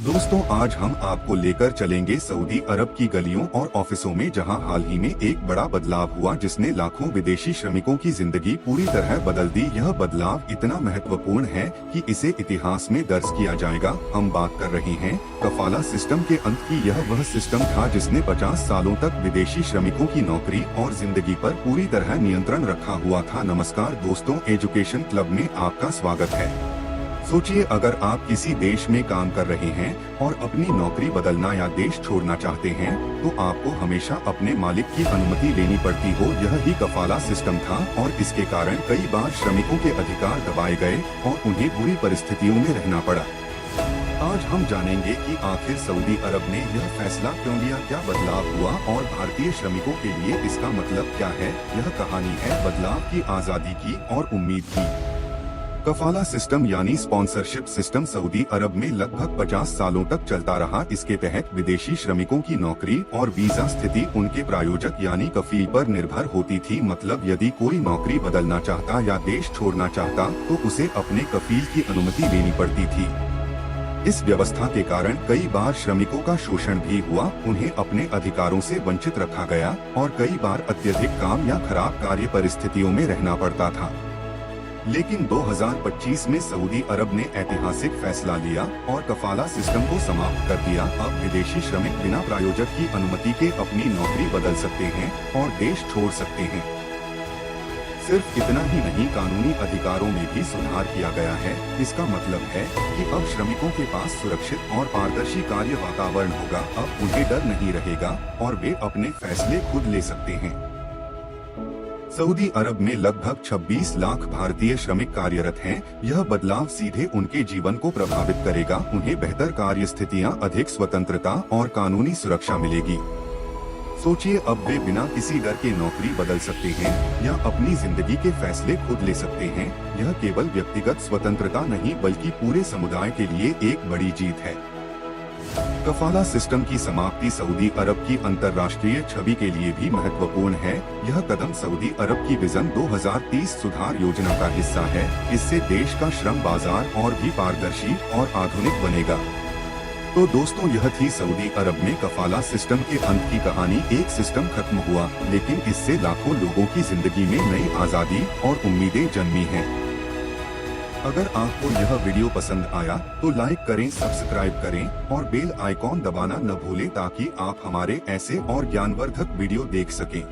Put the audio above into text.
दोस्तों, आज हम आपको लेकर चलेंगे सऊदी अरब की गलियों और ऑफिसों में, जहां हाल ही में एक बड़ा बदलाव हुआ जिसने लाखों विदेशी श्रमिकों की जिंदगी पूरी तरह बदल दी। यह बदलाव इतना महत्वपूर्ण है कि इसे इतिहास में दर्ज किया जाएगा। हम बात कर रहे हैं कफाला सिस्टम के अंत की। यह वह सिस्टम था जिसने 50 सालों तक विदेशी श्रमिकों की नौकरी और जिंदगी पर पूरी तरह नियंत्रण रखा हुआ था। नमस्कार दोस्तों, एजुकेशन क्लब में आपका स्वागत है। सोचिए, अगर आप किसी देश में काम कर रहे हैं और अपनी नौकरी बदलना या देश छोड़ना चाहते हैं, तो आपको हमेशा अपने मालिक की अनुमति लेनी पड़ती हो। यह ही कफाला सिस्टम था और इसके कारण कई बार श्रमिकों के अधिकार दबाए गए और उन्हें बुरी परिस्थितियों में रहना पड़ा। आज हम जानेंगे कि आखिर सऊदी अरब ने यह फैसला क्यों लिया, क्या बदलाव हुआ और भारतीय श्रमिकों के लिए इसका मतलब क्या है। यह कहानी है बदलाव की, आजादी की और उम्मीद की। कफाला सिस्टम यानी स्पॉन्सरशिप सिस्टम सऊदी अरब में लगभग 50 सालों तक चलता रहा। इसके तहत विदेशी श्रमिकों की नौकरी और वीजा स्थिति उनके प्रायोजक यानी कफील पर निर्भर होती थी। मतलब यदि कोई नौकरी बदलना चाहता या देश छोड़ना चाहता तो उसे अपने कफील की अनुमति लेनी पड़ती थी। इस व्यवस्था के कारण कई बार श्रमिकों का शोषण भी हुआ, उन्हें अपने अधिकारों से वंचित रखा गया और कई बार अत्यधिक काम या खराब कार्य परिस्थितियों में रहना पड़ता था। लेकिन 2025 में सऊदी अरब ने ऐतिहासिक फैसला लिया और कफाला सिस्टम को समाप्त कर दिया। अब विदेशी श्रमिक बिना प्रायोजक की अनुमति के अपनी नौकरी बदल सकते हैं और देश छोड़ सकते हैं। सिर्फ इतना ही नहीं, कानूनी अधिकारों में भी सुधार किया गया है। इसका मतलब है कि अब श्रमिकों के पास सुरक्षित और पारदर्शी कार्य वातावरण होगा। अब उन्हें डर नहीं रहेगा और वे अपने फैसले खुद ले सकते हैं। सऊदी अरब में लगभग 26 लाख भारतीय श्रमिक कार्यरत हैं। यह बदलाव सीधे उनके जीवन को प्रभावित करेगा। उन्हें बेहतर कार्य स्थितियां, अधिक स्वतंत्रता और कानूनी सुरक्षा मिलेगी। सोचिए, अब वे बिना किसी डर के नौकरी बदल सकते हैं या अपनी जिंदगी के फैसले खुद ले सकते हैं। यह केवल व्यक्तिगत स्वतंत्रता नहीं बल्कि पूरे समुदाय के लिए एक बड़ी जीत है। कफाला सिस्टम की समाप्ति सऊदी अरब की अंतर्राष्ट्रीय छवि के लिए भी महत्वपूर्ण है। यह कदम सऊदी अरब की विजन 2030 सुधार योजना का हिस्सा है। इससे देश का श्रम बाजार और भी पारदर्शी और आधुनिक बनेगा। तो दोस्तों, यह थी सऊदी अरब में कफाला सिस्टम के अंत की कहानी। एक सिस्टम खत्म हुआ, लेकिन इससे लाखों लोगों की जिंदगी में नई आजादी और उम्मीदें जन्मी हैं। अगर आपको यह वीडियो पसंद आया तो लाइक करें, सब्सक्राइब करें और बेल आइकॉन दबाना न भूलें ताकि आप हमारे ऐसे और ज्ञानवर्धक वीडियो देख सकें।